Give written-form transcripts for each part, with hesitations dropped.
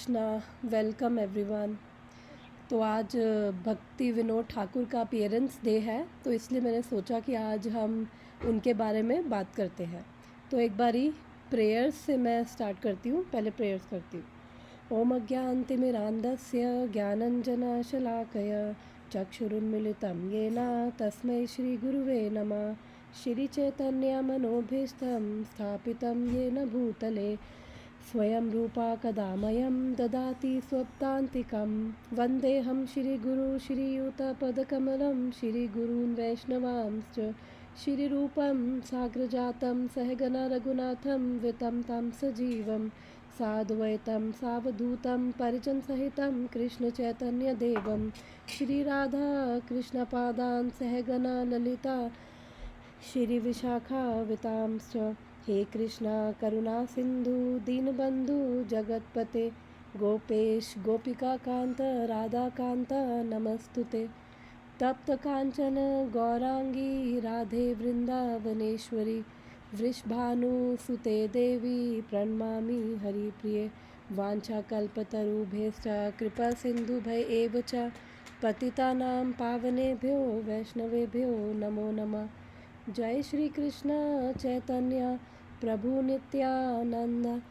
Krishna. Welcome everyone. तो आज भक्ति विनोद ठाकुर का अपीयरेंस डे है, तो इसलिए मैंने सोचा कि आज हम उनके बारे में बात करते हैं। तो एक बारी प्रेयर्स से मैं स्टार्ट करती हूँ। पहले प्रेयर्स करती हूँ। ओम अज्ञानतिमिरान्धस्य ज्ञानञ्जनशलाकया चक्षुरुन्मिलितं येन तस्मै श्रीगुरुवे नमः। श्रीचैतन्यमनोभीष्टं स्थापितं येन भूतले स्वयं रूपा कदा मह्यं ददाति स्वपदान्तिकं। वन्देऽहं श्रीगुरु श्रीयुतपदकमलं श्रीगुरून् वैष्णवांश्च श्रीरूपं साग्रजातं सहगना रघुनाथं वितं तं सजीवं साद्वैतं सावधूतं परिजनसहितं कृष्णचैतन्यदेवं श्रीराधा कृष्णपादान् सहगना ललिता श्रीविशाखावितांश्च। हे कृष्णा करुणा सिंधु दीनबंधु जगतपते गोपेश गोपिकाकांत राधाकांत नमस्तुते। तप्त कांचन गौरांगी राधे वृंदावनेश्वरी वृषभानुसुते देवी प्रणमामि हरिप्रिये। वाञ्छाकल्पतरुभ्यश्च कृपा सिन्धुभ्य एव च पतितानां पावनेभ्यो वैष्णवेभ्यो नमो नमः। जय श्री कृष्ण चैतन्य प्रभु नित्यानंद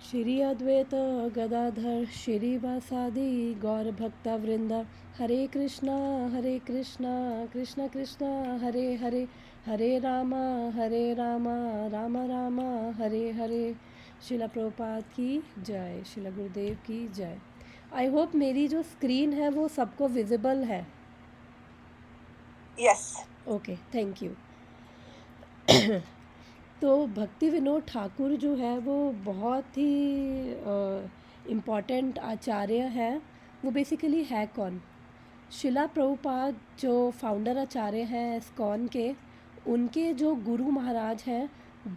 श्री अद्वैत गदाधर श्रीवासादि गौर भक्त वृंद। हरे कृष्णा कृष्ण कृष्ण हरे हरे हरे राम राम राम हरे हरे। शिला प्रभुपाद की जय, शिला गुरुदेव की जय। आई होप मेरी जो स्क्रीन है वो सबको विजिबल है। Yes okay, thank you. तो भक्ति विनोद ठाकुर जो है वो बहुत ही इम्पॉर्टेंट आचार्य है। वो बेसिकली है कौन? शिला प्रभुपाद जो फाउंडर आचार्य हैं इस्कॉन के, उनके जो गुरु महाराज हैं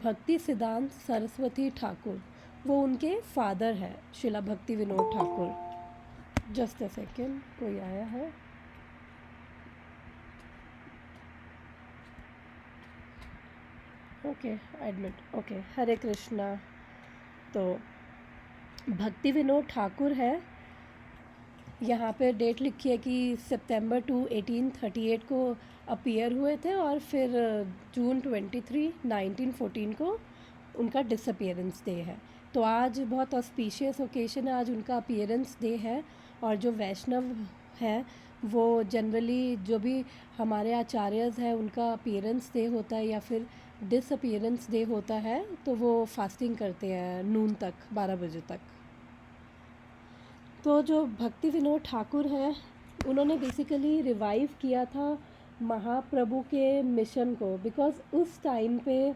भक्ति सिद्धांत सरस्वती ठाकुर, वो उनके फादर हैं शिला भक्ति Vinod Thakur. Just a second, कोई आया है? Okay, admit. ओके, हरे कृष्णा। तो भक्ति विनोद ठाकुर है, यहाँ पे डेट लिखी है कि सितंबर 2 1838 को अपीयर हुए थे और फिर जून 23 1914 को उनका डिसअपियरेंस डे है। तो आज बहुत ऑस्पिशियस ओकेशन है, आज उनका अपीयरेंस डे है। और जो वैष्णव है वो जनरली जो भी हमारे आचार्यज हैं उनका अपीयरेंस डे होता है या फिर डिसअपियरेंस डे होता है तो वो फास्टिंग करते हैं नून तक, 12 बजे तक। तो जो भक्ति विनोद ठाकुर हैं उन्होंने बेसिकली रिवाइव किया था महाप्रभु के मिशन को, बिकॉज़ उस टाइम पे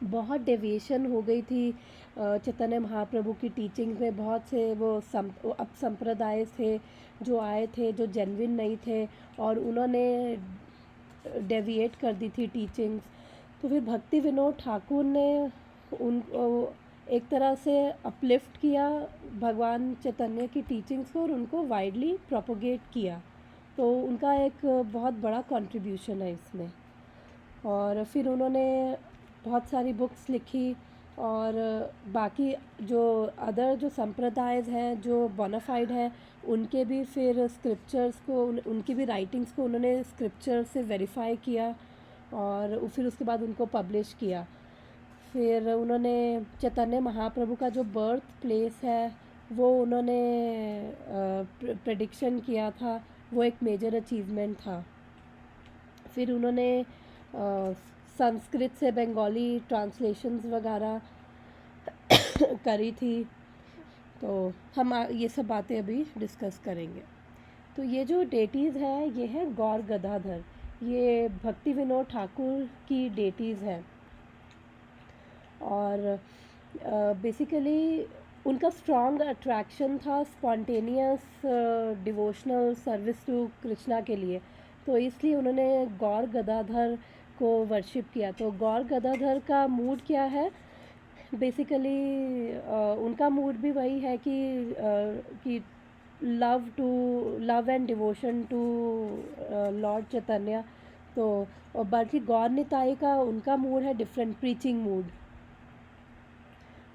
बहुत डेविएशन हो गई थी चैतन्य महाप्रभु की टीचिंग्स में। बहुत से वो अब संप्रदाय थे जो आए थे जो जेन्युइन नहीं थे और उन्होंने डेविएट कर दी थी टीचिंग्स। तो फिर भक्ति विनोद ठाकुर ने उन एक तरह से अपलिफ्ट किया भगवान चैतन्य की टीचिंग्स को और उनको वाइडली प्रोपोगेट किया। तो उनका एक बहुत बड़ा कंट्रीब्यूशन है इसमें। और फिर उन्होंने बहुत सारी बुक्स लिखी और बाकी जो अदर जो संप्रदाय हैं जो बोनाफाइड हैं उनके भी फिर स्क्रिप्चर्स को उनकी भी राइटिंग्स को उन्होंने स्क्रिप्चर से वेरीफाई किया और फिर उसके बाद उनको पब्लिश किया। फिर उन्होंने चैतन्य महाप्रभु का जो बर्थ प्लेस है वो उन्होंने प्रेडिक्शन किया था, वो एक मेजर अचीवमेंट था। फिर उन्होंने संस्कृत से बंगाली ट्रांसलेशंस वगैरह करी थी। तो हम ये सब बातें अभी डिस्कस करेंगे। तो ये जो डेटीज़ है ये है गौर गदाधर, ये भक्ति विनोद ठाकुर की डेटीज़ है। और बेसिकली उनका स्ट्रॉन्ग अट्रैक्शन था spontaneous devotional service to Krishna के लिए, तो इसलिए उन्होंने गौर गदाधर को वर्शिप किया। तो गौर गदाधर का मूड क्या है? बेसिकली उनका मूड भी वही है कि love and devotion to lord Chaitanya. तो बाकी गौर निताई का उनका मूड है डिफरेंट, प्रीचिंग मूड।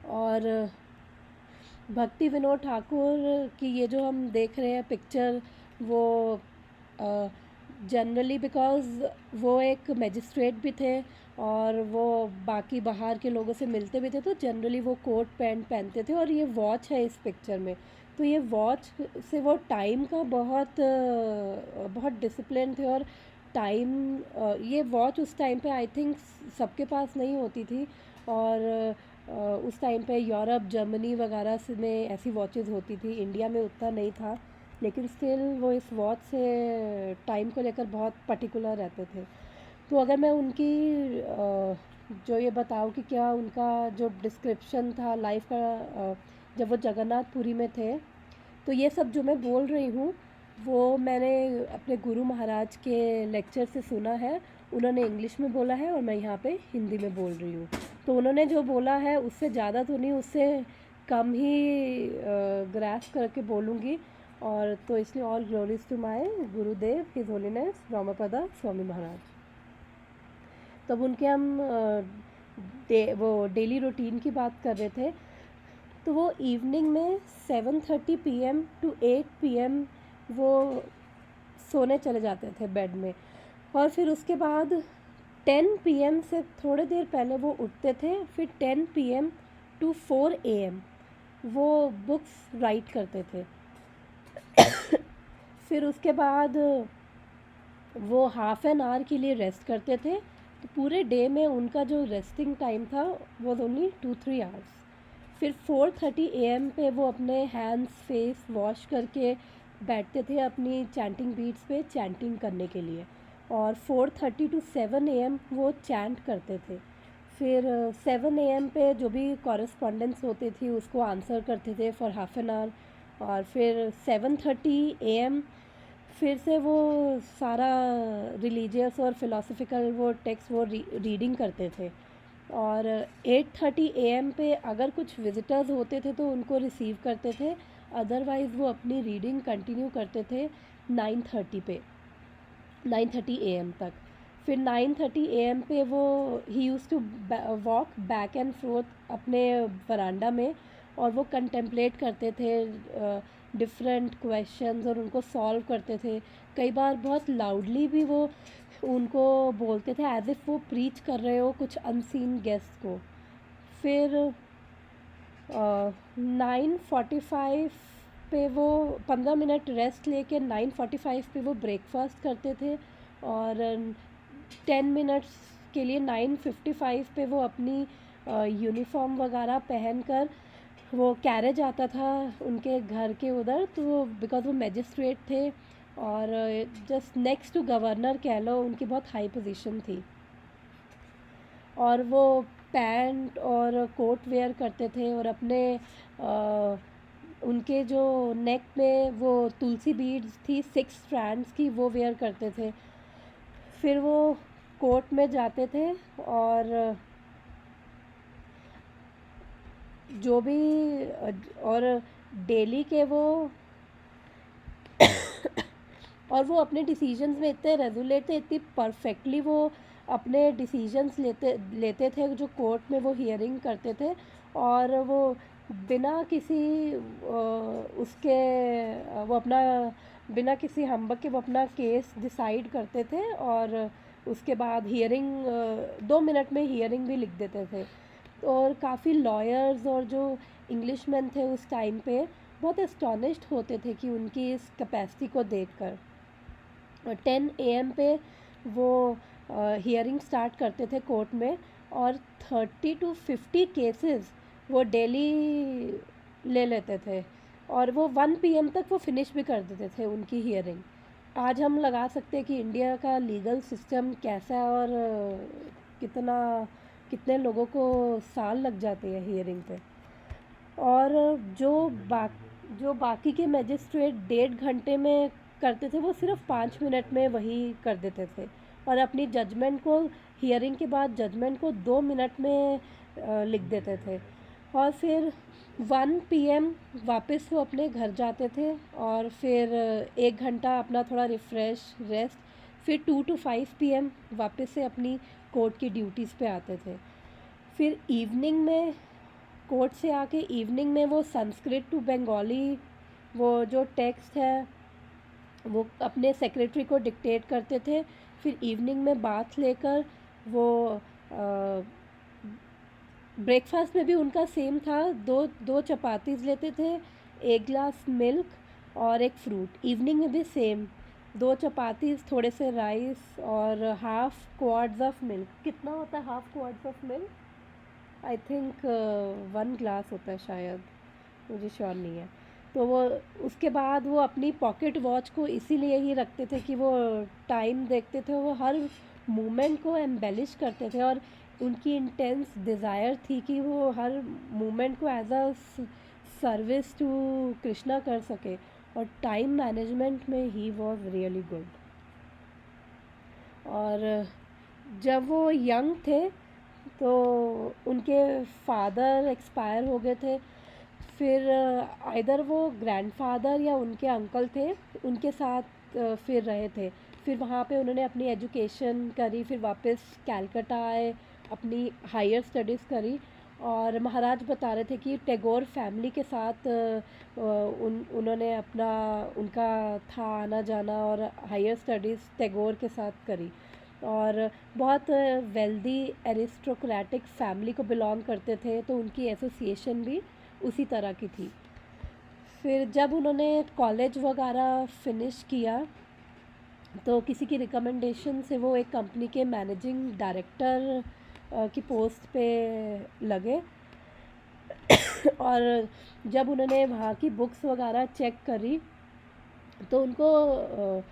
और भक्ति विनोद ठाकुर की ये जो हम देख रहे हैं पिक्चर, वो जनरली बिकॉज़ वो एक मैजिस्ट्रेट भी थे और वो बाकी बाहर के लोगों से मिलते भी थे, तो जनरली वो कोट पैंट पहनते थे। और ये वॉच है इस पिक्चर में, तो ये वॉच से वो टाइम का बहुत डिसिप्लिन थे। और टाइम, ये वॉच उस टाइम पे आई थिंक सबके पास नहीं होती थी। और उस टाइम पे यूरोप जर्मनी वगैरह से में ऐसी वॉचेस होती थी, इंडिया में उतना नहीं था, लेकिन स्टिल वो इस वॉच से टाइम को लेकर बहुत पर्टिकुलर रहते थे। तो अगर मैं उनकी जो ये बताऊँ कि क्या उनका जो डिस्क्रिप्शन था लाइफ का, जब वो जगन्नाथपुरी में थे, तो ये सब जो मैं बोल रही हूँ वो मैंने अपने गुरु महाराज के लेक्चर से सुना है। उन्होंने इंग्लिश में बोला है और मैं यहाँ पे हिंदी में बोल रही हूँ। तो उन्होंने जो बोला है उससे ज़्यादा तो नहीं, उससे कम ही ग्रास्प करके बोलूँगी। और तो इसलिए all glories to my Gurudev his holiness रामापदा Swami Maharaj. तब उनके हम वो डेली रूटीन की बात कर रहे थे। तो वो इवनिंग में 7:30 PM टू 8 PM वो सोने चले जाते थे बेड में। और फिर उसके बाद 10 PM से थोड़ी देर पहले वो उठते थे, फिर 10 PM टू 4 AM वो बुक्स राइट करते थे। फिर उसके बाद वो हाफ एन आवर के लिए रेस्ट करते थे। तो पूरे डे में उनका जो रेस्टिंग टाइम था वो ओनली 2-3 आवर्स। फिर 4:30 AM पे वो अपने हैंड्स फेस वॉश करके बैठते थे अपनी चैंटिंग बीट्स पे चैंटिंग करने के लिए। और 4:30 टू 7 AM वो चैंट करते थे। फिर 7 AM पे जो भी कॉरेस्पॉन्डेंस होती थी उसको आंसर करते थे फॉर हाफ एन आवर। और फिर 7:30 AM फिर से वो सारा रिलीजियस और फिलोसफिकल वो टेक्स्ट वो रीडिंग करते थे। और 8:30 AM पे अगर कुछ विजिटर्स होते थे तो उनको रिसीव करते थे, अदरवाइज़ वो अपनी रीडिंग कंटिन्यू करते थे 9:30 पे, 9:30 AM तक। फिर 9:30 AM पे वो ही use to walk back and forth अपने वरांडा में, और वो कंटेम्पलेट करते थे डिफरेंट क्वेश्चंस और उनको सॉल्व करते थे। कई बार बहुत लाउडली भी वो उनको बोलते थे एज इफ़ वो प्रीच कर रहे हो कुछ अनसीन गेस्ट को। फिर 9:45 पे वो 15 मिनट रेस्ट लेके 9:45 पे वो ब्रेकफास्ट करते थे। और 10 मिनट्स के लिए 9:55 पे वो अपनी यूनिफॉर्म वगैरह पहनकर वो कैरेज आता था उनके घर के उधर, तो बिकॉज़ वो मैजिस्ट्रेट थे और जस्ट नेक्स्ट टू गवर्नर कह लो, उनकी बहुत हाई पोजीशन थी। और वो पैंट और कोट वेयर करते थे और अपने उनके जो नेक में वो तुलसी बीड्स थी 6 स्ट्रैंड्स की, वो वेयर करते थे। फिर वो कोर्ट में जाते थे और जो भी और डेली के वो और वो अपने डिसीजंस में इतने रेजुलेट थे, इतनी परफेक्टली वो अपने डिसीजंस लेते थे जो कोर्ट में वो हियरिंग करते थे। और वो बिना किसी उसके वो अपना बिना किसी हम्बक के वो अपना केस डिसाइड करते थे। और उसके बाद हियरिंग 2 मिनट में हियरिंग भी लिख देते थे। और काफ़ी लॉयर्स और जो इंग्लिशमैन थे उस टाइम पे बहुत एस्टॉनिश्ड होते थे कि उनकी इस कैपेसिटी को देखकर। 10 AM पे वो हियरिंग स्टार्ट करते थे कोर्ट में। और 30 to 50 केसेस वो डेली ले लेते थे और वो 1 PM तक वो फिनिश भी कर देते थे उनकी हियरिंग। आज हम लगा सकते हैं कि इंडिया का लीगल सिस्टम कैसा है और कितने लोगों को साल लग जाते हैं हियरिंग पे। और जो बाकी के मैजिस्ट्रेट 1.5 घंटे में करते थे वो सिर्फ 5 मिनट में वही कर देते थे। और अपनी जजमेंट को हियरिंग के बाद जजमेंट को 2 मिनट में लिख देते थे। और फिर 1 PM वापस वो अपने घर जाते थे और फिर 1 घंटा अपना थोड़ा रिफ़्रेश रेस्ट, फिर 2 to 5 PM वापस से अपनी कोर्ट की ड्यूटीज़ पे आते थे। फिर इवनिंग में कोर्ट से आके इवनिंग में वो संस्कृत टू बंगाली वो जो टेक्स्ट है वो अपने सेक्रेटरी को डिक्टेट करते थे। फिर इवनिंग में बाथ लेकर वो ब्रेकफास्ट में भी उनका सेम था, दो दो चपातीज लेते थे, एक ग्लास मिल्क और एक फ्रूट। इवनिंग में भी सेम, दो चपातीज, थोड़े से राइस और हाफ क्वार्ट्स ऑफ मिल्क। कितना होता है half quartz of milk? I think 1 glass होता है शायद, मुझे श्योर नहीं है। तो वो उसके बाद वो अपनी पॉकेट वॉच को इसीलिए ही रखते थे कि वो टाइम देखते थे, वो हर मोमेंट को एम्बेलिश करते थे और उनकी इंटेंस डिज़ायर थी कि वो हर मोमेंट को as a service to Krishna कर सके। और टाइम मैनेजमेंट में ही वॉज रियली गुड। और जब वो यंग थे तो उनके फादर एक्सपायर हो गए थे। फिर आइदर वो ग्रैंडफादर या उनके अंकल थे, उनके साथ फिर रहे थे। फिर वहाँ पे उन्होंने अपनी एजुकेशन करी, फिर वापस कैलकाटा आए, अपनी हायर स्टडीज़ करी। और महाराज बता रहे थे कि टैगोर फैमिली के साथ उन्होंने अपना उनका था आना जाना और हायर स्टडीज़ टैगोर के साथ करी। और बहुत वेल्दी एरिस्टोक्रेटिक फैमिली को बिलोंग करते थे, तो उनकी एसोसिएशन भी उसी तरह की थी। फिर जब उन्होंने कॉलेज वगैरह फिनिश किया तो किसी की रिकमेंडेशन से वो एक कंपनी के मैनेजिंग डायरेक्टर की पोस्ट पे लगे। और जब उन्होंने वहाँ की बुक्स वगैरह चेक करी तो उनको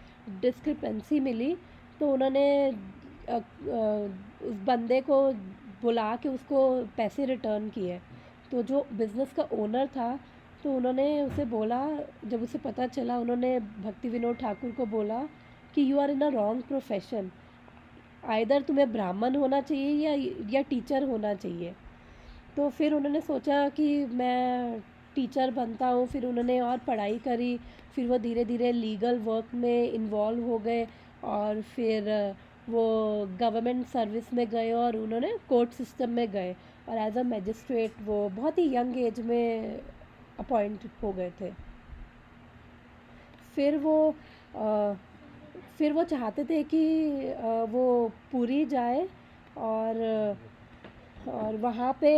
डिस्क्रिपेंसी मिली। तो उन्होंने उस बंदे को बुला के उसको पैसे रिटर्न किए। तो जो बिज़नेस का ओनर था तो उन्होंने उसे बोला, जब उसे पता चला, उन्होंने भक्ति विनोद ठाकुर को बोला कि you are in a wrong profession, either तुम्हें ब्राह्मण होना चाहिए या टीचर होना चाहिए। तो फिर उन्होंने सोचा कि मैं टीचर बनता हूँ। फिर उन्होंने और पढ़ाई करी, फिर वो धीरे धीरे लीगल वर्क में इन्वॉल्व हो गए और फिर वो गवर्नमेंट सर्विस में गए और उन्होंने कोर्ट सिस्टम में गए और एज अ मैजिस्ट्रेट वो बहुत ही यंग एज में अपॉइंट हो गए थे। फिर वो अ, फिर वो चाहते थे कि वो पुरी जाए और वहाँ पे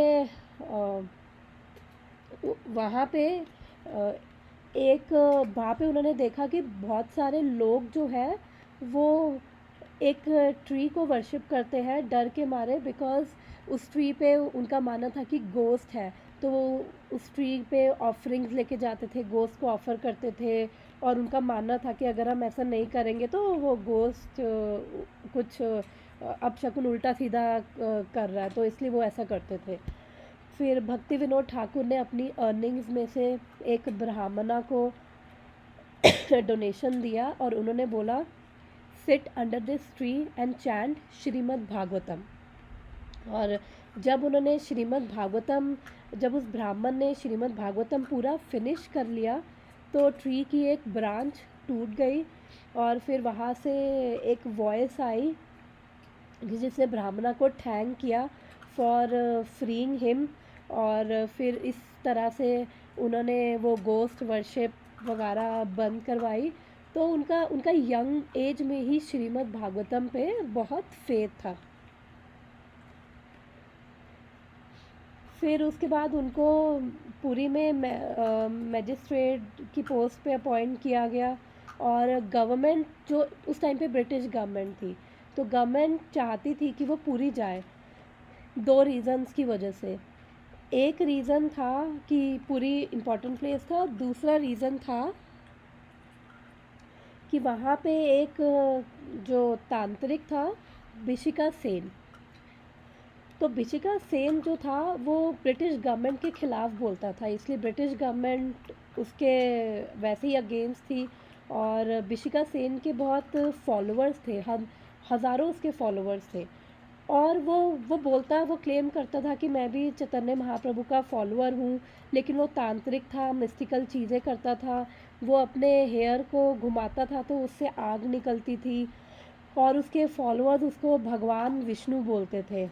वहाँ पे अ, एक वहाँ पे उन्होंने देखा कि बहुत सारे लोग जो है वो एक ट्री को वर्शिप करते हैं डर के मारे, बिकॉज़ उस ट्री पे उनका मानना था कि गोस्ट है। तो वो उस ट्री पे ऑफरिंग्स लेके जाते थे, गोस्ट को ऑफ़र करते थे और उनका मानना था कि अगर हम ऐसा नहीं करेंगे तो वो गोस्ट कुछ अपशकुन उल्टा सीधा कर रहा है, तो इसलिए वो ऐसा करते थे। फिर भक्ति विनोद ठाकुर ने अपनी अर्निंग्स में से एक ब्राह्मणा को डोनेशन दिया और उन्होंने बोला, sit under this tree and chant Shrimad Bhagavatam. और जब उन्होंने श्रीमद् भागवतम, जब उस ब्राह्मण ने श्रीमद् भागवतम पूरा फिनिश कर लिया तो ट्री की एक ब्रांच टूट गई और फिर वहाँ से एक वॉइस आई जिसने ब्राह्मणा को थैंक किया फॉर फ्रीइंग हिम। और फिर इस तरह से उन्होंने वो गोस्ट वर्शिप वगैरह बंद करवाई। तो उनका उनका यंग एज में ही श्रीमद् भागवतम पे बहुत फेथ था। फिर उसके बाद उनको पुरी में मैजिस्ट्रेट की पोस्ट पे अपॉइंट किया गया। और गवर्नमेंट जो उस टाइम पे ब्रिटिश गवर्नमेंट थी, तो गवर्नमेंट चाहती थी कि वो पुरी जाए, दो रीज़न्स की वजह से। एक रीज़न था कि पुरी इम्पोर्टेंट प्लेस था, दूसरा रीज़न था कि वहाँ पे एक जो तांत्रिक था बिशिका सेन, तो बिशिका सेन जो था वो ब्रिटिश गवर्नमेंट के ख़िलाफ़ बोलता था, इसलिए ब्रिटिश गवर्नमेंट उसके वैसे ही अगेंस्ट थी। और बिशिका सेन के बहुत फॉलोअर्स थे, हज़ारों उसके फॉलोअर्स थे। और वो बोलता, वो क्लेम करता था कि मैं भी चैतन्य महाप्रभु का फॉलोअर हूँ, लेकिन वो तांत्रिक था, मिस्टिकल चीज़ें करता था। वो अपने हेयर को घुमाता था तो उससे आग निकलती थी और उसके फॉलोअर्स उसको भगवान विष्णु बोलते थे।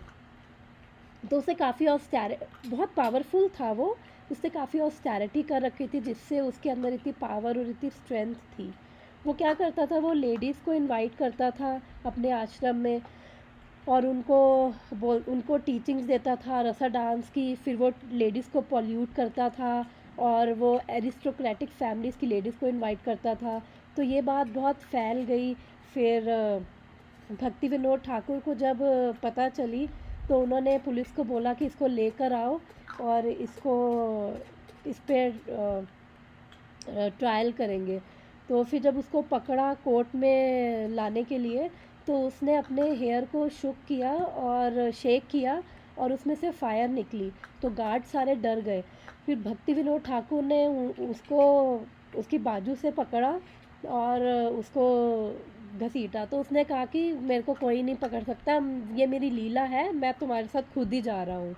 तो उसे काफ़ी बहुत पावरफुल था वो। उसने काफ़ी ऑस्टेरिटी कर रखी थी, जिससे उसके अंदर इतनी पावर और इतनी स्ट्रेंथ थी। वो क्या करता था, वो लेडीज़ को इनवाइट करता था अपने आश्रम में, और उनको टीचिंग्स देता था रसा डांस की। फिर वो लेडीज़ को पॉल्यूट करता था, और वो एरिस्टोक्रेटिक फैमिलीज़ की लेडीज़ को इनवाइट करता था। तो ये बात बहुत फैल गई। फिर भक्ति विनोद ठाकुर को जब पता चली, तो उन्होंने पुलिस को बोला कि इसको लेकर आओ और इस पे ट्रायल करेंगे। तो फिर जब उसको पकड़ा कोर्ट में लाने के लिए, तो उसने अपने हेयर को शुक किया और शेक किया, और उसमें से फायर निकली। तो गार्ड सारे डर गए। फिर भक्ति विनोद ठाकुर ने उसको उसकी बाजू से पकड़ा और उसको घसीटा। तो उसने कहा कि मेरे को कोई नहीं पकड़ सकता, ये मेरी लीला है, मैं तुम्हारे साथ खुद ही जा रहा हूँ।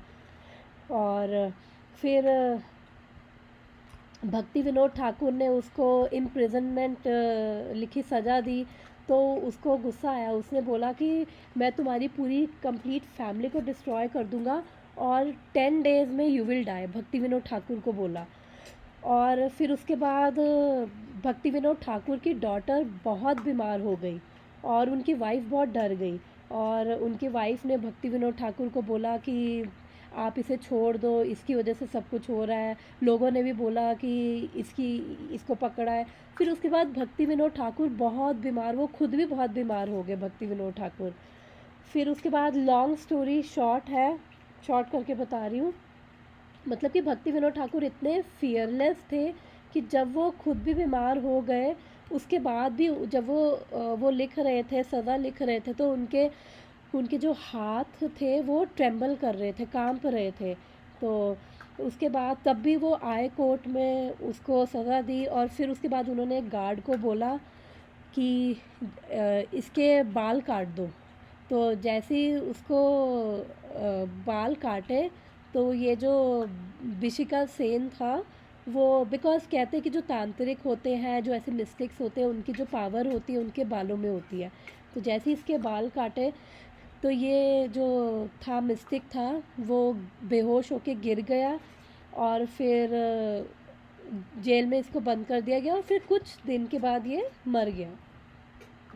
और फिर भक्ति विनोद ठाकुर ने उसको इम्प्रिजनमेंट लिखी सज़ा दी। तो उसको गुस्सा आया, उसने बोला कि मैं तुम्हारी पूरी कंप्लीट फैमिली को डिस्ट्रॉय कर दूंगा, और 10 डेज़ में यू विल डाई, भक्ति विनोद ठाकुर को बोला। और फिर उसके बाद भक्ति विनोद ठाकुर की डॉटर बहुत बीमार हो गई, और उनकी वाइफ बहुत डर गई। और उनकी वाइफ ने भक्ति विनोद ठाकुर को बोला कि आप इसे छोड़ दो, इसकी वजह से सब कुछ हो रहा है। लोगों ने भी बोला कि इसको पकड़ा है। फिर उसके बाद भक्ति विनोद ठाकुर बहुत बीमार, वो खुद भी बहुत बीमार हो गए भक्ति विनोद ठाकुर। फिर उसके बाद लॉन्ग स्टोरी शॉर्ट है, शॉर्ट करके बता रही हूँ। मतलब कि भक्ति विनोद ठाकुर इतने फियरलेस थे कि जब वो खुद भी बीमार हो गए, उसके बाद भी जब वो लिख रहे थे, सज़ा लिख रहे थे, तो उनके उनके जो हाथ थे वो ट्रेम्बल कर रहे थे, कांप रहे थे। तो उसके बाद तब भी वो आए कोर्ट में, उसको सज़ा दी। और फिर उसके बाद उन्होंने गार्ड को बोला कि इसके बाल काट दो। तो जैसे ही उसको बाल काटे, तो ये जो बिशिका सेन था, वो बिकॉज कहते हैं कि जो तांत्रिक होते हैं, जो ऐसे मिस्टिक्स होते हैं, उनकी जो पावर होती है उनके बालों में होती है। तो जैसे ही इसके बाल काटे, तो ये जो था मिस्टिक था, वो बेहोश होके गिर गया। और फिर जेल में इसको बंद कर दिया गया, और फिर कुछ दिन के बाद ये मर गया।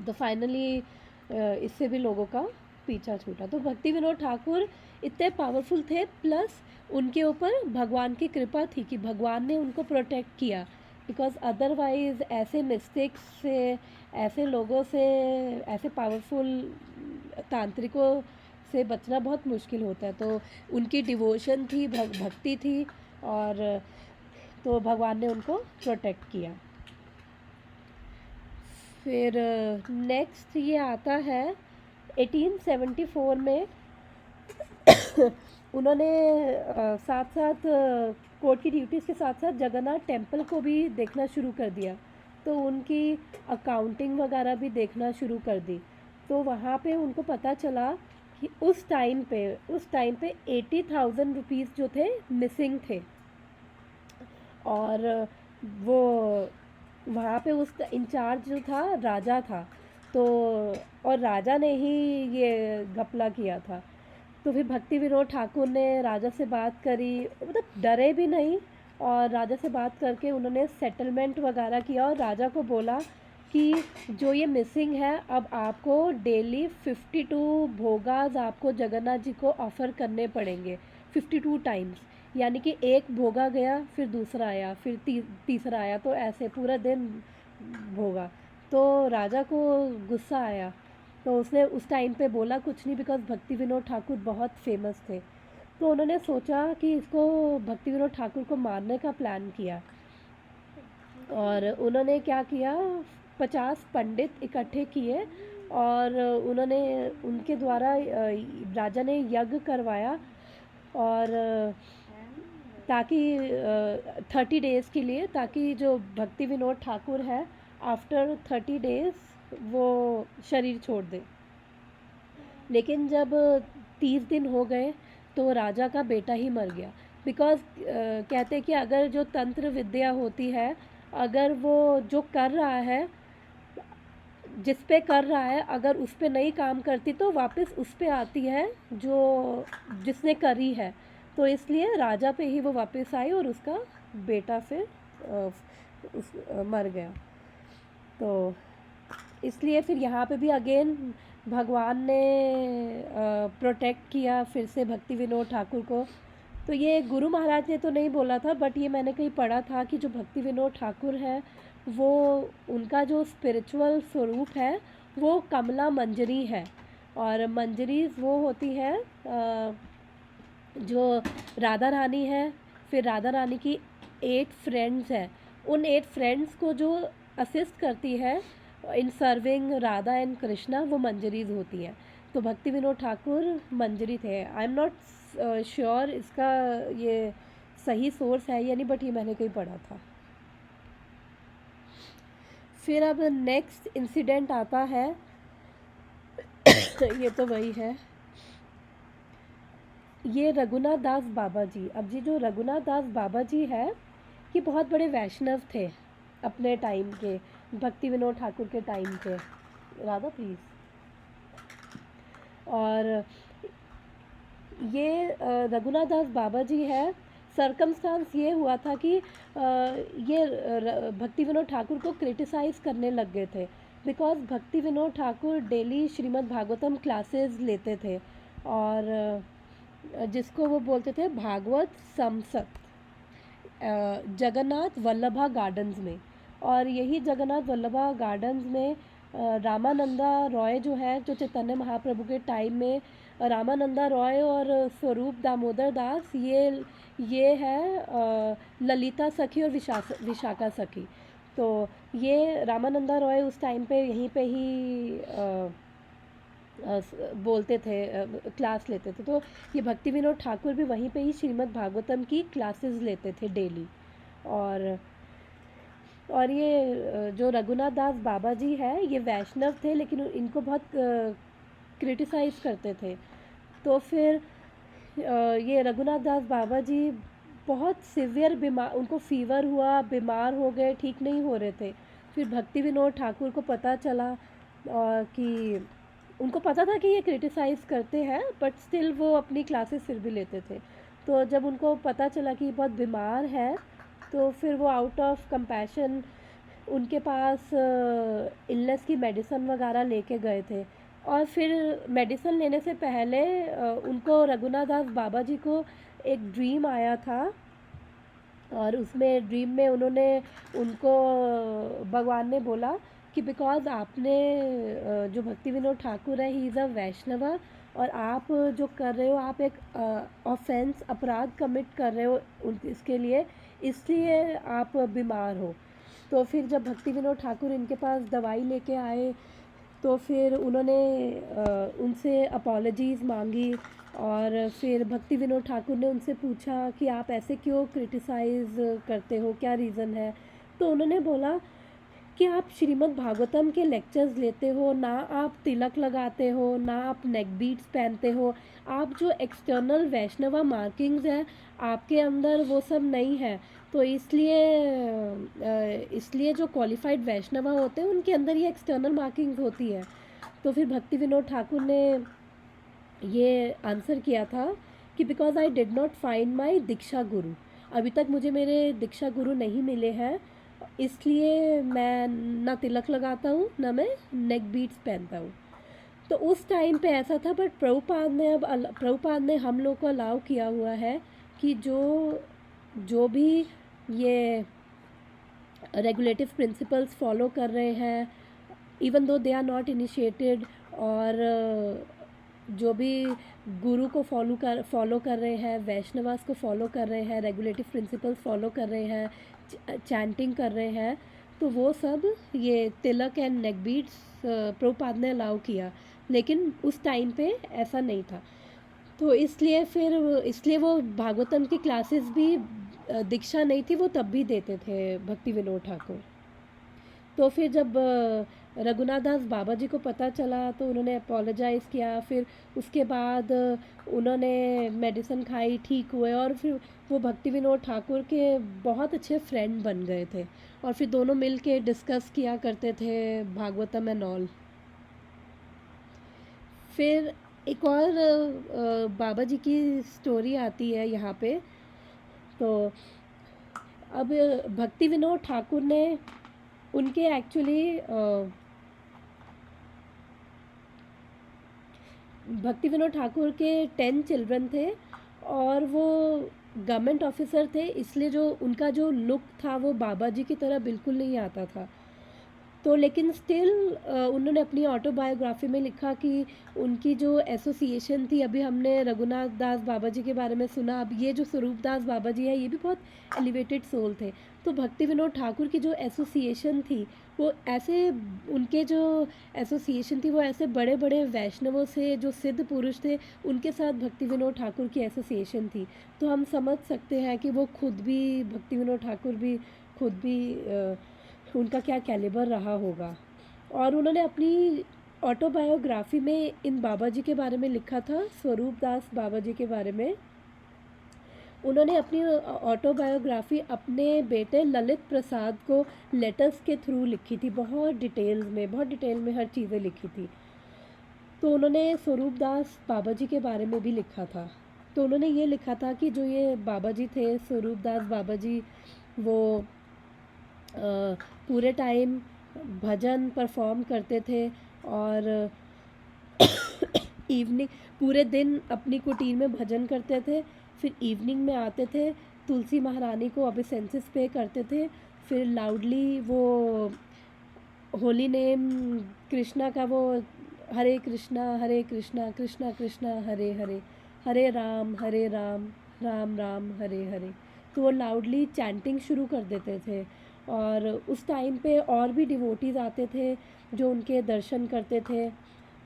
तो फाइनली इससे भी लोगों का पीछा छूटा। तो भक्ति विनोद ठाकुर इतने पावरफुल थे, प्लस उनके ऊपर भगवान की कृपा थी कि भगवान ने उनको प्रोटेक्ट किया। बिकॉज अदरवाइज ऐसे मिस्टेक्स से, ऐसे लोगों से, ऐसे पावरफुल तांत्रिकों से बचना बहुत मुश्किल होता है। तो उनकी डिवोशन थी, भक्ति थी, और तो भगवान ने उनको प्रोटेक्ट किया। फिर नेक्स्ट ये आता है 1874 में। उन्होंने साथ साथ कोर्ट की ड्यूटीज़ के साथ साथ जगन्नाथ टेम्पल को भी देखना शुरू कर दिया। तो उनकी अकाउंटिंग वगैरह भी देखना शुरू कर दी। तो वहाँ पे उनको पता चला कि उस टाइम पे 80,000 रुपीज़ जो थे मिसिंग थे। और वो वहाँ पे उस इंचार्ज जो था राजा था। तो और राजा ने ही ये घपला किया था। तो फिर भक्ति विनोद ठाकुर ने राजा से बात करी, मतलब डरे भी नहीं, और राजा से बात करके उन्होंने सेटलमेंट वगैरह किया, और राजा को बोला कि जो ये मिसिंग है, अब आपको डेली 52 भोगास आपको जगन्नाथ जी को ऑफ़र करने पड़ेंगे, 52 टाइम्स। यानी कि एक भोगा गया, फिर दूसरा आया, फिर तीसरा आया, तो ऐसे पूरा दिन भोगा। तो राजा को गुस्सा आया। तो उसने उस टाइम पे बोला कुछ नहीं, बिकॉज भक्ति विनोद ठाकुर बहुत फेमस थे। तो उन्होंने सोचा कि इसको, भक्ति विनोद ठाकुर को मारने का प्लान किया। और उन्होंने क्या किया, 50 पंडित इकट्ठे किए, और उन्होंने उनके द्वारा राजा ने यज्ञ करवाया, और ताकि 30 डेज़ के लिए, ताकि जो भक्ति विनोद ठाकुर है आफ्टर 30 डेज़ वो शरीर छोड़ दे। लेकिन जब 30 दिन हो गए, तो राजा का बेटा ही मर गया। बिकॉज कहते हैं कि अगर जो तंत्र विद्या होती है, अगर वो जो कर रहा है, जिस पे कर रहा है अगर उस पे नहीं काम करती तो वापस उस पे आती है जो जिसने करी है। तो इसलिए राजा पे ही वो वापस आई और उसका बेटा फिर मर गया। तो इसलिए फिर यहाँ पे भी अगेन भगवान ने प्रोटेक्ट किया फिर से भक्ति विनोद ठाकुर को। तो ये गुरु महाराज ने तो नहीं बोला था, बट ये मैंने कहीं पढ़ा था कि जो भक्ति विनोद ठाकुर है वो उनका जो स्पिरिचुअल स्वरूप है वो कमला मंजरी है। और मंजरी वो होती है जो राधा रानी है, फिर राधा रानी की 8 फ्रेंड्स हैं, उन 8 फ्रेंड्स को जो असिस्ट करती है इन सर्विंग राधा एंड कृष्णा वो मंजरीज होती हैं। तो भक्ति विनोद ठाकुर मंजरी थे। आई एम नॉट श्योर इसका ये सही सोर्स है या नहीं, बट ये मैंने कहीं पढ़ा था। फिर अब नेक्स्ट इंसिडेंट आता है ये तो वही है, ये रघुनाथ दास बाबा जी। अब जी जो रघुनाथ दास बाबा जी है ये बहुत बड़े वैष्णव थे अपने टाइम के, भक्ति विनोद ठाकुर के टाइम के। राधा प्लीज़। और ये रघुनाथ दास बाबा जी है। सरकमस्टांस ये हुआ था कि ये भक्ति विनोद ठाकुर को क्रिटिसाइज़ करने लग गए थे, बिकॉज भक्ति विनोद ठाकुर डेली श्रीमद् भागवतम क्लासेस लेते थे और जिसको वो बोलते थे भागवत संसद जगन्नाथ वल्लभा गार्डन्स में। और यही जगन्नाथ वल्लभा गार्डन्स में रामानंदा रॉय जो है, जो चैतन्य महाप्रभु के टाइम में रामानंदा रॉय और स्वरूप दामोदर दास ये है ललिता सखी और विशाखा सखी। तो ये रामानंदा रॉय उस टाइम पे यहीं पे ही बोलते थे, क्लास लेते थे। तो ये भक्ति विनोद ठाकुर भी वहीं पे ही श्रीमद् भागवतम की क्लासेस लेते थे डेली। और ये जो रघुनाथ दास बाबा जी है ये वैष्णव थे, लेकिन इनको बहुत क्रिटिसाइज़ करते थे। तो फिर ये रघुनाथ दास बाबा जी बहुत सिवियर बीमार, उनको फीवर हुआ, बीमार हो गए, ठीक नहीं हो रहे थे। फिर भक्ति विनोद ठाकुर को पता चला कि उनको पता था कि ये क्रिटिसाइज़ करते हैं, बट स्टिल वो अपनी क्लासेस फिर भी लेते थे। तो जब उनको पता चला कि बहुत बीमार है तो फिर वो आउट ऑफ कंपैशन उनके पास इलनेस की मेडिसिन वगैरह लेके गए थे। और फिर मेडिसिन लेने से पहले उनको रघुनाथ दास बाबा जी को एक ड्रीम आया था और उसमें ड्रीम में उनको भगवान ने बोला कि बिकॉज आपने जो भक्ति विनोद ठाकुर है ही इज़ अ वैष्णव और आप जो कर रहे हो आप एक ऑफेंस अपराध कमिट कर रहे हो इसके लिए, इसलिए आप बीमार हो। तो फिर जब भक्ति विनोद ठाकुर इनके पास दवाई लेके आए तो फिर उन्होंने उनसे अपॉलजीज़ मांगी और फिर भक्ति विनोद ठाकुर ने उनसे पूछा कि आप ऐसे क्यों क्रिटिसाइज़ करते हो, क्या रीज़न है। तो उन्होंने बोला कि आप श्रीमद् भागवतम के लेक्चर्स लेते हो ना, आप तिलक लगाते हो ना, आप नेक बीट्स पहनते हो, आप जो एक्सटर्नल वैष्णवा मार्किंग्स हैं आपके अंदर वो सब नहीं है। तो इसलिए जो क्वालिफाइड वैष्णवा होते हैं उनके अंदर ये एक्सटर्नल मार्किंग्स होती है। तो फिर भक्ति विनोद ठाकुर ने ये आंसर किया था कि because I did not find my diksha guru, अभी तक मुझे मेरे दीक्षा गुरु नहीं मिले हैं, इसलिए मैं ना तिलक लगाता हूँ ना मैं नेक बीट्स पहनता हूँ। तो उस टाइम पे ऐसा था, बट प्रभुपाद ने हम लोग को अलाउ किया हुआ है कि जो भी ये रेगुलेटिव प्रिंसिपल्स फॉलो कर रहे हैं even though they are not initiated, और जो भी गुरु को फॉलो कर रहे हैं, वैष्णवास को फॉलो कर रहे हैं, रेगुलेटिव प्रिंसिपल्स फॉलो कर रहे हैं, चैंटिंग कर रहे हैं, तो वो सब ये तिलक एंड नेक बीट्स प्रभुपाद ने अलाउ किया। लेकिन उस टाइम पे ऐसा नहीं था, तो इसलिए वो भागवतम की क्लासेस भी दीक्षा नहीं थी वो तब भी देते थे भक्ति विनोद ठाकुर। तो फिर जब रघुनाथ दास बाबा जी को पता चला तो उन्होंने अपोलोजाइज़ किया। फिर उसके बाद उन्होंने मेडिसिन खाई, ठीक हुए, और फिर वो भक्ति विनोद ठाकुर के बहुत अच्छे फ्रेंड बन गए थे। और फिर दोनों मिल के डिस्कस किया करते थे भागवतम एंड ऑल। फिर एक और बाबा जी की स्टोरी आती है यहाँ पे। तो अब भक्ति विनोद ठाकुर ने उनके एक्चुअली भक्ति विनोद ठाकुर के 10 चिल्ड्रन थे, और वो गवर्नमेंट ऑफिसर थे, इसलिए जो उनका जो लुक था वो बाबा जी की तरह बिल्कुल नहीं आता था। तो लेकिन स्टिल उन्होंने अपनी ऑटोबायोग्राफी में लिखा कि उनकी जो एसोसिएशन थी, अभी हमने रघुनाथ दास बाबा जी के बारे में सुना, अब ये जो स्वरूप दास बाबा जी है ये भी बहुत एलिवेटेड सोल थे। तो भक्ति विनोद ठाकुर की जो एसोसिएशन थी वो ऐसे, उनके जो एसोसिएशन थी वो ऐसे बड़े बड़े वैष्णवों से, जो सिद्ध पुरुष थे, उनके साथ भक्ति विनोद ठाकुर की एसोसिएशन थी। तो हम समझ सकते हैं कि वो खुद भी, भक्ति विनोद ठाकुर भी खुद भी उनका क्या कैलिबर रहा होगा। और उन्होंने अपनी ऑटोबायोग्राफी में इन बाबा जी के बारे में लिखा था, स्वरूप दास बाबा जी के बारे में। उन्होंने अपनी ऑटोबायोग्राफी अपने बेटे ललित प्रसाद को लेटर्स के थ्रू लिखी थी, बहुत डिटेल में हर चीज़ें लिखी थी। तो उन्होंने स्वरूप दास बाबा जी के बारे में भी लिखा था। तो उन्होंने ये लिखा था कि जो ये बाबा जी थे, स्वरूप दास बाबा जी, वो पूरे टाइम भजन परफॉर्म करते थे, और इवनिंग, पूरे दिन अपनी कुटीर में भजन करते थे, फिर इवनिंग में आते थे, तुलसी महारानी को अभिसेंसेस पे करते थे, फिर लाउडली वो होली नेम कृष्णा का, वो हरे कृष्णा कृष्णा कृष्णा हरे हरे, हरे राम राम राम हरे हरे, तो वो लाउडली चैंटिंग शुरू कर देते थे। और उस टाइम पे और भी डिवोटीज़ आते थे जो उनके दर्शन करते थे,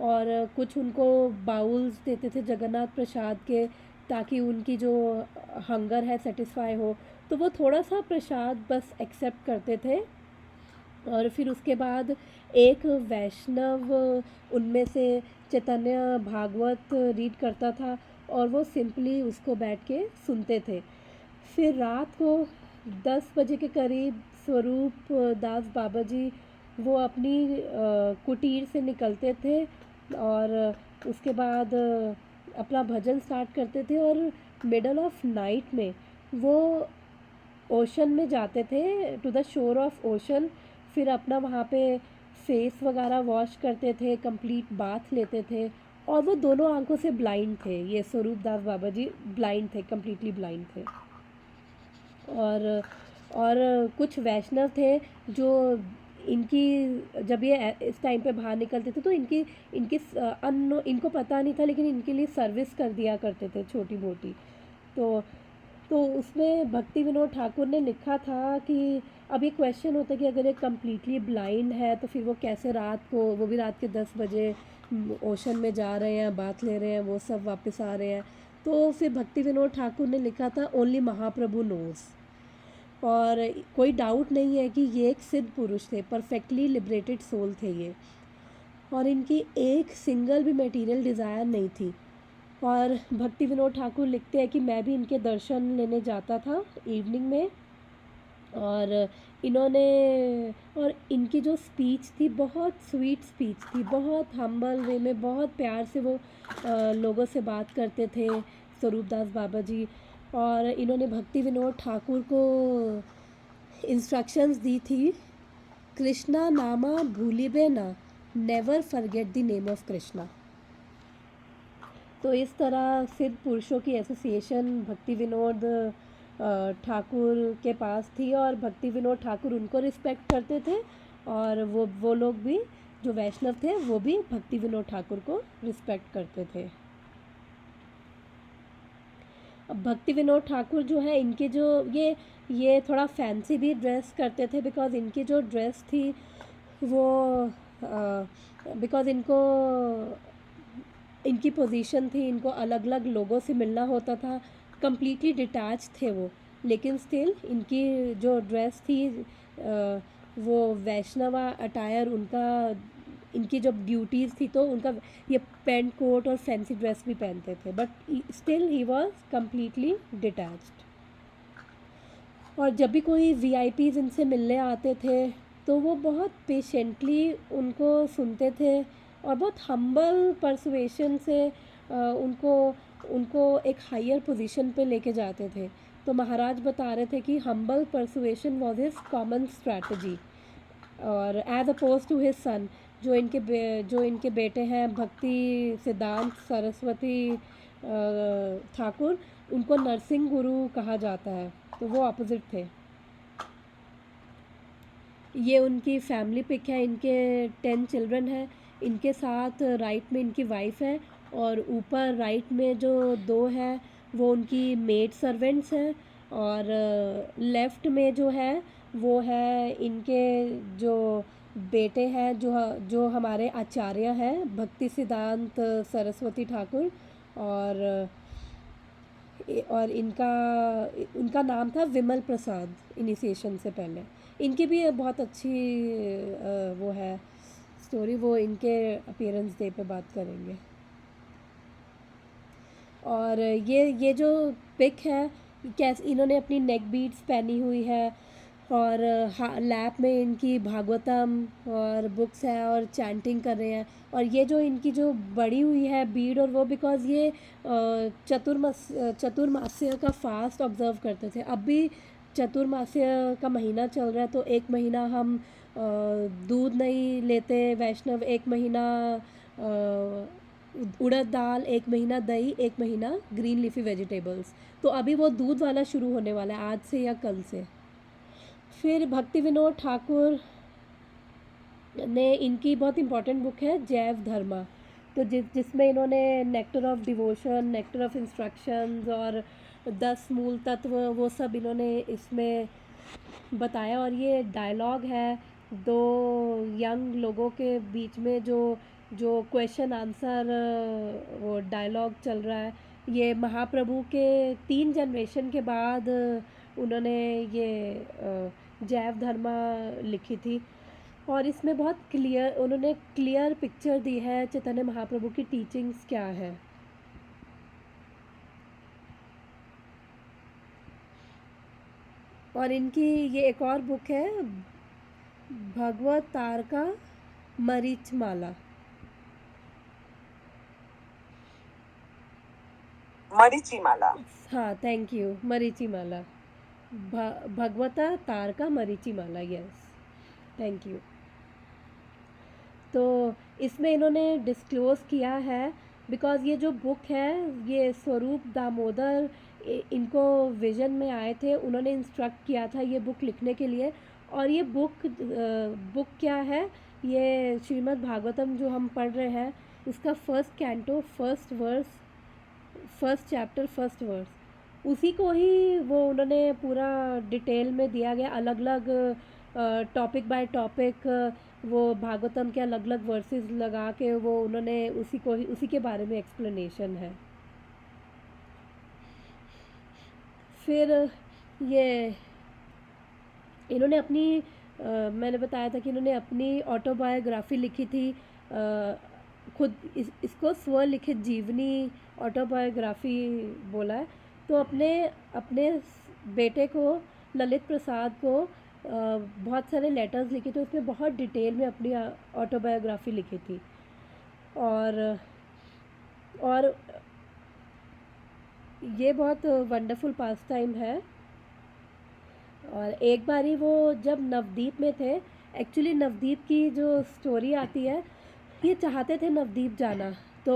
और कुछ उनको बाउल्स देते थे जगन्नाथ प्रसाद के, ताकि उनकी जो हंगर है सेटिस्फाई हो। तो वो थोड़ा सा प्रसाद बस एक्सेप्ट करते थे। और फिर उसके बाद एक वैष्णव उनमें से चैतन्य भागवत रीड करता था, और वो सिंपली उसको बैठ के सुनते थे। फिर रात को 10 बजे के करीब स्वरूप दास बाबा जी वो अपनी कुटीर से निकलते थे, और उसके बाद अपना भजन स्टार्ट करते थे, और मिडल ऑफ नाइट में वो ओशन में जाते थे, to the shore of ocean. फिर अपना वहाँ पे फेस वगैरह वॉश करते थे, कंप्लीट बाथ लेते थे, और वो दोनों आंखों से ब्लाइंड थे। ये स्वरूप दास बाबा जी ब्लाइंड थे, कम्प्लीटली ब्लाइंड थे। और कुछ वैष्णव थे जो इनकी, जब ये इस टाइम पे बाहर निकलते थे तो इनकी इनकी अन्न इनको पता नहीं था, लेकिन इनके लिए सर्विस कर दिया करते थे छोटी मोटी। तो उसमें भक्ति विनोद ठाकुर ने लिखा था कि अब ये क्वेश्चन होता है कि अगर ये कम्प्लीटली ब्लाइंड है तो फिर वो कैसे रात को, वो भी रात के 10 बजे ओशन में जा रहे हैं, बात ले रहे हैं, वो सब वापस आ रहे हैं। तो फिर भक्ति विनोद ठाकुर ने लिखा था ओनली महाप्रभु नोज़। और कोई डाउट नहीं है कि ये एक सिद्ध पुरुष थे, परफेक्टली लिबरेटेड सोल थे ये, और इनकी एक सिंगल भी मटेरियल डिज़ायर नहीं थी। और भक्ति विनोद ठाकुर लिखते हैं कि मैं भी इनके दर्शन लेने जाता था इवनिंग में, और इन्होंने, और इनकी जो स्पीच थी बहुत स्वीट स्पीच थी, बहुत हम्बल वे में बहुत प्यार से वो लोगों से बात करते थे स्वरूप दास बाबा जी। और इन्होंने भक्ति विनोद ठाकुर को इंस्ट्रक्शंस दी थी, कृष्णा नामा भूलिबे ना, never forget the name of Krishna. तो इस तरह सिद्ध पुरुषों की एसोसिएशन भक्ति विनोद ठाकुर के पास थी, और भक्ति विनोद ठाकुर उनको रिस्पेक्ट करते थे, और वो लोग भी जो वैष्णव थे वो भी भक्ति विनोद ठाकुर को रिस्पेक्ट करते थे। अब भक्ति विनोद ठाकुर जो है, इनके जो ये थोड़ा फैंसी भी ड्रेस करते थे, बिकॉज़ इनकी जो ड्रेस थी वो बिकॉज़ इनकी पोजीशन थी, इनको अलग अलग लोगों से मिलना होता था, कम्प्लीटली डिटैच थे वो, लेकिन स्टिल इनकी जो ड्रेस थी वो वैष्णवा अटायर उनका, इनकी जब ड्यूटीज़ थी तो उनका ये पेंट कोट और फैंसी ड्रेस भी पहनते थे, but still he was completely detached. और जब भी कोई वीआईपीज़ इनसे मिलने आते थे तो वो बहुत पेशेंटली उनको सुनते थे और बहुत हम्बल परसुएशन से उनको उनको एक हायर पोजीशन पे लेके जाते थे। तो महाराज बता रहे थे कि humble persuasion was his common strategy, और as opposed to his son, जो इनके बेटे हैं भक्ति सिद्धांत सरस्वती ठाकुर, उनको नरसिंह गुरु कहा जाता है, तो वो ऑपोजिट थे। ये उनकी फैमिली पिक है, इनके 10 चिल्ड्रन हैं, इनके साथ राइट में इनकी वाइफ है, और ऊपर राइट में जो 2 है वो उनकी मेड सर्वेंट्स हैं, और लेफ़्ट में जो है वो है इनके जो बेटे हैं, जो हमारे आचार्य हैं भक्ति सिद्धांत सरस्वती ठाकुर, और इनका नाम था विमल प्रसाद इनिशिएशन से पहले। इनकी भी बहुत अच्छी वो है स्टोरी, वो इनके अपीयरेंस डे पे बात करेंगे। और ये जो पिक है, कैसे इन्होंने अपनी नेक बीड्स पहनी हुई है, और लैप में इनकी भागवतम और बुक्स है और चैंटिंग कर रहे हैं। और ये जो इनकी जो बड़ी हुई है बीड, और वो बिकॉज़ ये चतुर्मास्य का फास्ट ऑब्ज़र्व करते थे। अब भी चतुर्मास्य का महीना चल रहा है, तो एक महीना हम दूध नहीं लेते वैष्णव, एक महीना उड़द दाल, एक महीना दही, एक महीना ग्रीन लीफी वेजिटेबल्स। तो अभी वो दूध वाला शुरू होने वाला है आज से या कल से। फिर भक्ति विनोद ठाकुर ने, इनकी बहुत इम्पॉर्टेंट बुक है जैव धर्मा, तो जिसमें इन्होंने nectar of devotion, nectar of instructions और 10 मूल तत्व वो सब इन्होंने इसमें बताया। और ये डायलॉग है 2 यंग लोगों के बीच में, जो क्वेश्चन आंसर वो डायलॉग चल रहा है। ये महाप्रभु के 3 जनरेशन के बाद उन्होंने ये जैव धर्मा लिखी थी, और इसमें बहुत उन्होंने क्लियर पिक्चर दी है चैतन्य महाप्रभु की टीचिंग्स क्या है। और इनकी ये एक और बुक है भगवत तारका मरीचमाला। मरीचिमाला। हाँ, थैंक यू, मरीचिमाला, भगवता तारका मरीचिमाला, यस, थैंक यू। तो इसमें इन्होंने डिस्क्लोज़ किया है, बिकॉज़ ये जो बुक है ये स्वरूप दामोदर इनको विज़न में आए थे, उन्होंने इंस्ट्रक्ट किया था ये बुक लिखने के लिए। और ये बुक क्या है, ये श्रीमद् भागवतम जो हम पढ़ रहे हैं उसका first canto, first verse, first chapter, first verse, उसी को ही वो उन्होंने पूरा डिटेल में दिया गया, अलग अलग टॉपिक बाय टॉपिक, वो भागवतम के अलग अलग वर्सेस लगा के वो उन्होंने उसी के बारे में एक्सप्लेनेशन है। फिर ये इन्होंने अपनी मैंने बताया था कि इन्होंने अपनी ऑटोबायोग्राफी लिखी थी, खुद इसको स्वलिखित जीवनी ऑटोबायोग्राफी बोला है। तो अपने बेटे को, ललित प्रसाद को, बहुत सारे लेटर्स लिखे थे, उसमें बहुत डिटेल में अपनी ऑटोबायोग्राफी लिखी थी। और ये बहुत वंडरफुल पास टाइम है। और एक बारी वो जब नवदीप में थे, एक्चुअली नवदीप की जो स्टोरी आती है, ये चाहते थे नवदीप जाना, तो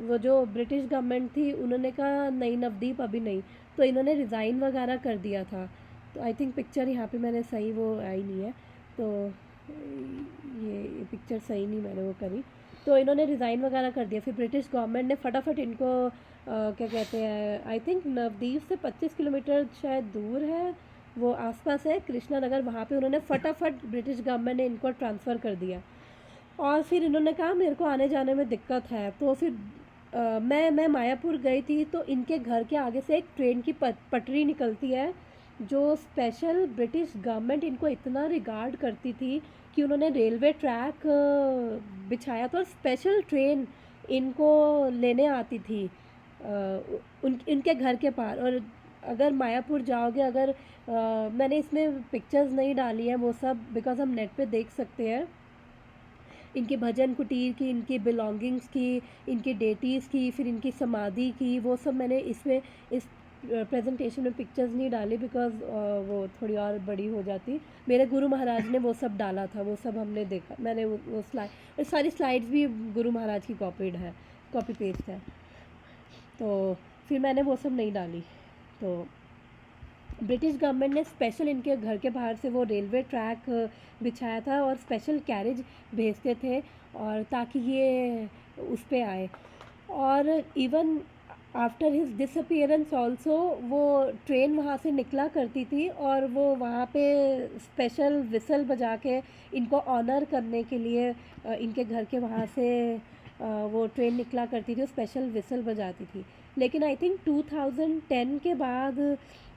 वो जो ब्रिटिश गवर्नमेंट थी उन्होंने कहा नहीं नवदीप अभी नहीं, तो इन्होंने रिज़ाइन वगैरह कर दिया था। तो आई थिंक पिक्चर यहाँ पे मैंने सही वो आई नहीं है, तो ये पिक्चर सही नहीं मैंने वो करी। तो इन्होंने रिज़ाइन वगैरह कर दिया, फिर ब्रिटिश गवर्नमेंट ने फटाफट इनको क्या कहते हैं, आई थिंक नवदीप से 25 किलोमीटर शायद दूर है, वो आसपास है कृष्णा नगर, वहाँ पे उन्होंने फटाफट ब्रिटिश गवर्नमेंट ने इनको ट्रांसफ़र कर दिया। और फिर इन्होंने कहा मेरे को आने जाने में दिक्कत है, तो फिर मैं मायापुर गई थी, तो इनके घर के आगे से एक ट्रेन की पटरी निकलती है, जो स्पेशल ब्रिटिश गवर्नमेंट इनको इतना रिगार्ड करती थी कि उन्होंने रेलवे ट्रैक बिछाया था और स्पेशल ट्रेन इनको लेने आती थी इनके घर के पार। और अगर मायापुर जाओगे, अगर मैंने इसमें पिक्चर्स नहीं डाली हैं वो सब, बिकॉज हम नेट पे देख सकते हैं इनकी भजन कुटीर की, इनकी बिलोंगिंग्स की, इनकी डेटीज़ की, फिर इनकी समाधि की, वो सब मैंने इसमें इस प्रेजेंटेशन में पिक्चर्स नहीं डाली बिकॉज वो थोड़ी और बड़ी हो जाती। मेरे गुरु महाराज ने वो सब डाला था, वो सब हमने देखा। मैंने वो स्लाइड, सारी स्लाइड्स भी गुरु महाराज की कॉपीड है, कॉपी पेस्ट है। तो फिर मैंने वो सब नहीं डाली। तो ब्रिटिश गवर्नमेंट ने स्पेशल इनके घर के बाहर से वो रेलवे ट्रैक बिछाया था और स्पेशल कैरेज भेजते थे और ताकि ये उस पे आए। और even after his disappearance also वो ट्रेन वहाँ से निकला करती थी और वो वहाँ पे स्पेशल विसल बजा के इनको ऑनर करने के लिए इनके घर के वहाँ से वो ट्रेन निकला करती थी, स्पेशल विसल बजाती थी। लेकिन आई थिंक 2010 के बाद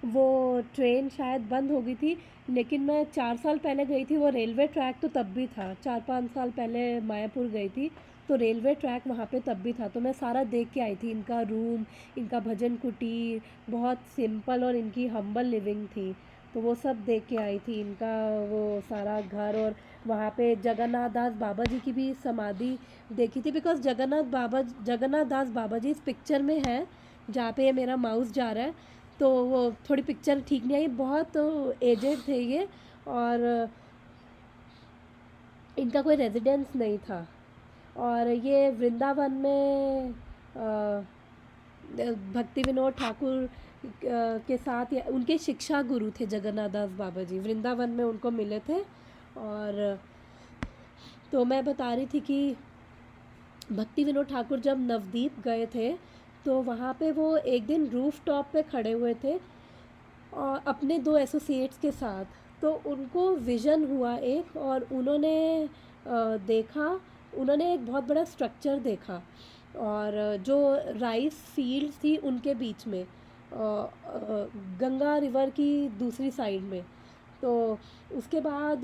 वो ट्रेन शायद बंद हो गई थी। लेकिन मैं 4 साल पहले गई थी, वो रेलवे ट्रैक तो तब भी था। 4-5 साल पहले मायापुर गई थी तो रेलवे ट्रैक वहाँ पे तब भी था। तो मैं सारा देख के आई थी, इनका रूम, इनका भजन कुटीर बहुत सिंपल और इनकी हम्बल लिविंग थी। तो वो सब देख के आई थी, इनका वो सारा घर। और वहाँ पे जगन्नाथ दास बाबा जी की भी समाधि देखी थी, बिकॉज जगन्नाथ दास बाबा जी इस पिक्चर में है जहाँ पे मेरा माउस जा रहा है। तो वो थोड़ी पिक्चर ठीक नहीं आई, बहुत एजेड थे ये और इनका कोई रेजिडेंस नहीं था। और ये वृंदावन में भक्ति विनोद ठाकुर के साथ उनके शिक्षा गुरु थे जगन्नाथ दास बाबा जी, वृंदावन में उनको मिले थे। और तो मैं बता रही थी कि भक्ति विनोद ठाकुर जब नवदीप गए थे तो वहाँ पे वो एक दिन रूफ टॉप पे खड़े हुए थे और अपने 2 एसोसिएट्स के साथ। तो उनको विज़न हुआ एक, और उन्होंने देखा, उन्होंने एक बहुत बड़ा स्ट्रक्चर देखा और जो राइस फील्ड्स थी उनके बीच में गंगा रिवर की दूसरी साइड में। तो उसके बाद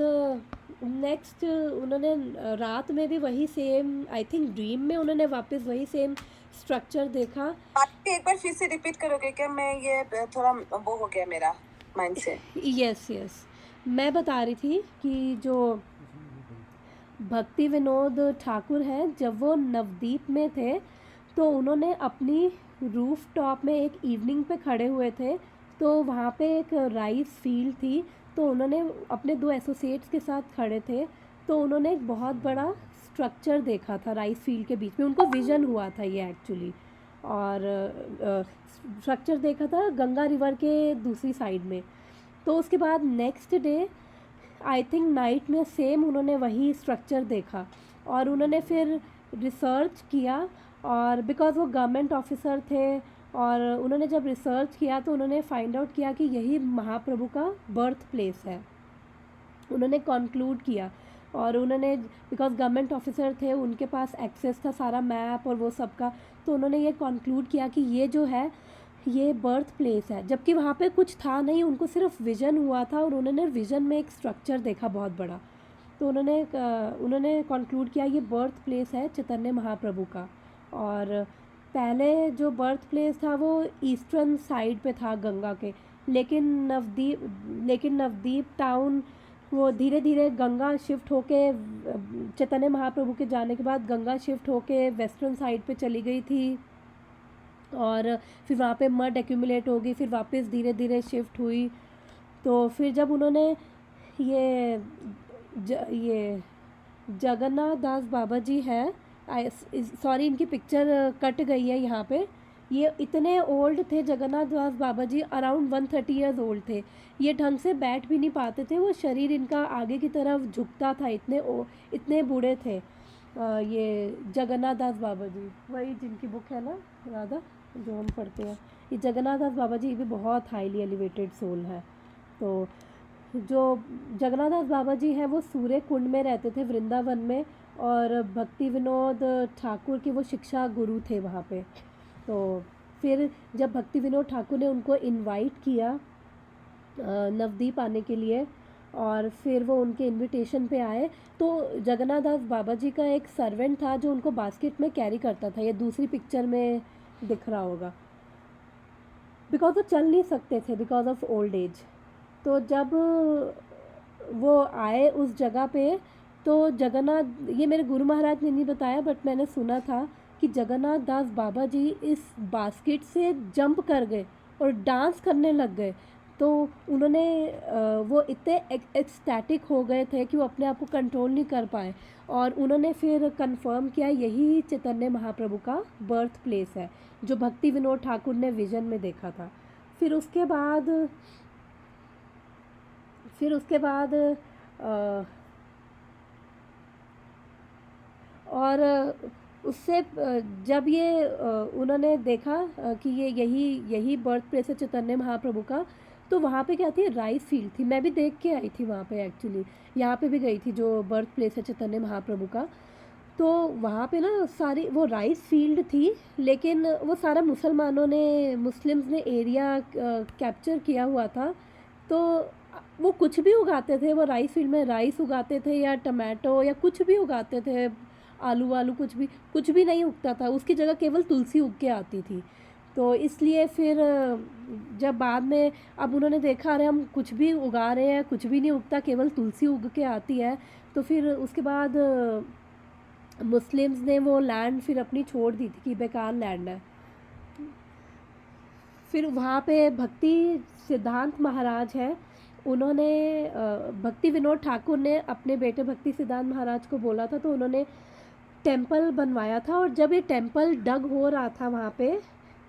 नेक्स्ट उन्होंने रात में भी वही सेम, आई थिंक ड्रीम में उन्होंने वापस वही सेम स्ट्रक्चर देखा। आप एक बार फिर से रिपीट करोगे क्या? मैं ये थोड़ा वो हो गया मेरा माइंड से। यस यस, मैं बता रही थी कि जो भक्ति विनोद ठाकुर हैं, जब वो नवदीप में थे तो उन्होंने अपनी रूफ टॉप में एक इवनिंग पे खड़े हुए थे। तो वहाँ पे एक राइस फील्ड थी, तो उन्होंने अपने 2 एसोसिएट्स के साथ खड़े थे। तो उन्होंने एक बहुत बड़ा स्ट्रक्चर देखा था राइस फील्ड के बीच में, उनको विज़न हुआ था ये एक्चुअली। और स्ट्रक्चर देखा था गंगा रिवर के दूसरी साइड में। तो उसके बाद next day I think night में सेम उन्होंने वही स्ट्रक्चर देखा और उन्होंने फिर रिसर्च किया। और बिकॉज़ वो गवर्नमेंट ऑफिसर थे और उन्होंने जब रिसर्च किया तो उन्होंने फाइंड आउट किया कि यही महाप्रभु का बर्थ प्लेस है। उन्होंने कंक्लूड किया और उन्होंने, बिकॉज गवर्नमेंट ऑफिसर थे, उनके पास एक्सेस था सारा मैप और वो सब का, तो उन्होंने ये कंक्लूड किया कि ये जो है ये बर्थ प्लेस है। जबकि वहाँ पे कुछ था नहीं, उनको सिर्फ विज़न हुआ था और उन्होंने विज़न में एक स्ट्रक्चर देखा बहुत बड़ा। तो उन्होंने कंक्लूड किया ये बर्थ प्लेस है चैतन्य महाप्रभु का। और पहले जो बर्थ प्लेस था वो ईस्टर्न साइड पे था गंगा के, लेकिन नवदीप टाउन वो धीरे धीरे गंगा शिफ्ट होके चैतन्य महाप्रभु के जाने के बाद गंगा शिफ्ट होके वेस्टर्न साइड पे चली गई थी। और फिर वहाँ पे मड एक्यूमुलेट हो गई, फिर वापस धीरे धीरे शिफ्ट हुई। तो फिर जब उन्होंने ये ये जगन्नाथ दास बाबा जी है, सॉरी इनकी पिक्चर कट गई है यहाँ पे। ये इतने ओल्ड थे जगन्नाथ दास बाबा जी, अराउंड 130 ईयर्स ओल्ड थे। ये ढंग से बैठ भी नहीं पाते थे, वो शरीर इनका आगे की तरफ झुकता था, इतने बूढ़े थे। ये जगन्नाथ दास बाबा जी, वही जिनकी बुक है ना राधा, जो हम पढ़ते हैं, ये जगन्नाथ दास बाबा जी भी बहुत हाईली एलिवेटेड सोल है। तो जो जगन्नाथ दास बाबा जी हैं वो सूर्य कुंड में रहते थे वृंदावन में, और भक्ति विनोद ठाकुर के वो शिक्षा गुरु थे वहाँ पे। तो फिर जब भक्ति विनोद ठाकुर ने उनको इनवाइट किया नवदीप आने के लिए, और फिर वो उनके इनविटेशन पे आए। तो जगन्नाथ दास बाबा जी का एक सर्वेंट था जो उनको बास्केट में कैरी करता था, ये दूसरी पिक्चर में दिख रहा होगा, बिकॉज वो चल नहीं सकते थे बिकॉज ऑफ ओल्ड एज। तो जब वो आए उस जगह पे, तो जगन्नाथ, ये मेरे गुरु महाराज ने नहीं बताया बट मैंने सुना था कि जगन्नाथ दास बाबा जी इस बास्केट से जंप कर गए और डांस करने लग गए। तो उन्होंने वो इतने एक्सटैटिक हो गए थे कि वो अपने आप को कंट्रोल नहीं कर पाए, और उन्होंने फिर कंफर्म किया यही चैतन्य महाप्रभु का बर्थ प्लेस है, जो भक्ति विनोद ठाकुर ने विजन में देखा था। फिर उसके बाद और उससे जब ये उन्होंने देखा कि ये यही बर्थ प्लेस है चैतन्य महाप्रभु का, तो वहाँ पे क्या थी, राइस फील्ड थी। मैं भी देख के आई थी वहाँ पे, एक्चुअली यहाँ पे भी गई थी जो बर्थ प्लेस है चैतन्य महाप्रभु का। तो वहाँ पे ना सारी वो राइस फील्ड थी, लेकिन वो सारा मुस्लिम्स ने एरिया कैप्चर किया हुआ था। तो वो कुछ भी उगाते थे, वो राइस फील्ड में राइस उगाते थे या टमाटो या कुछ भी उगाते थे, आलू वालू कुछ भी नहीं उगता था, उसकी जगह केवल तुलसी उग के आती थी। तो इसलिए फिर जब बाद में अब उन्होंने देखा अरे हम कुछ भी उगा रहे हैं, कुछ भी नहीं उगता, केवल तुलसी उग के आती है, तो फिर उसके बाद मुस्लिम्स ने वो लैंड फिर अपनी छोड़ दी थी कि बेकार लैंड है। फिर वहाँ पे भक्ति सिद्धांत महाराज है, उन्होंने भक्ति विनोद ठाकुर ने अपने बेटे भक्ति सिद्धांत महाराज को बोला था, तो उन्होंने टेम्पल बनवाया था। और जब ये टेम्पल डग हो रहा था वहाँ पे,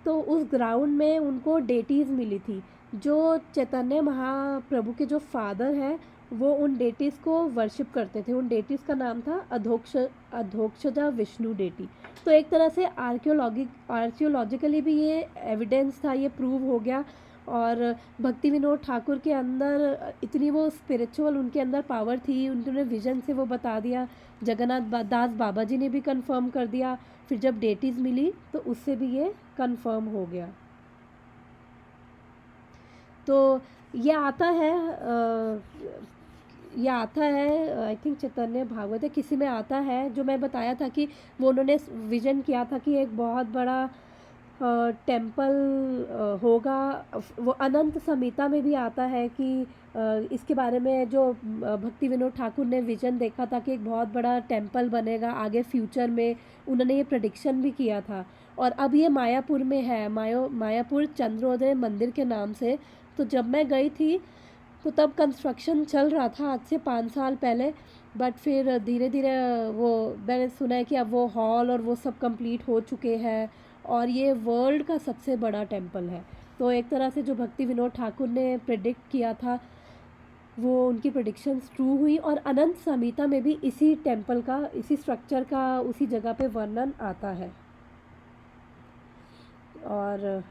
तो उस ग्राउंड में उनको डेटीज़ मिली थी, जो चैतन्य महाप्रभु के जो फादर हैं वो उन डेटीज़ को वर्शिप करते थे। उन डेटीज़ का नाम था अधोक्षजा विष्णु डेटी। तो एक तरह से आर्कियोलॉजिकली भी ये एविडेंस था, ये प्रूव हो गया। और भक्ति विनोद ठाकुर के अंदर इतनी वो स्पिरिचुअल उनके अंदर पावर थी, उन्होंने विजन से वो बता दिया। जगन्नाथ दास बाबा जी ने भी कंफर्म कर दिया। फिर जब डेटीज़ मिली तो उससे भी ये कंफर्म हो गया। तो ये आता है आई थिंक चैतन्य भागवत है, किसी में आता है, जो मैं बताया था कि वो उन्होंने विजन किया था कि एक बहुत बड़ा टेम्पल होगा। वो अनंत संहिता में भी आता है कि इसके बारे में, जो भक्ति विनोद ठाकुर ने विजन देखा था कि एक बहुत बड़ा टेम्पल बनेगा आगे फ्यूचर में, उन्होंने ये प्रेडिक्शन भी किया था। और अब ये मायापुर में है, मायापुर चंद्रोदय मंदिर के नाम से। तो जब मैं गई थी तो तब कंस्ट्रक्शन चल रहा था, आज से 5 साल पहले। बट फिर धीरे धीरे वो, मैंने सुना है कि अब वो हॉल और वो सब कंप्लीट हो चुके हैं, और ये वर्ल्ड का सबसे बड़ा टेम्पल है। तो एक तरह से जो भक्ति विनोद ठाकुर ने प्रेडिक्ट किया था, वो उनकी प्रेडिक्शंस ट्रू हुई। और अनंत संहिता में भी इसी टेम्पल का, इसी स्ट्रक्चर का, उसी जगह पे वर्णन आता है। और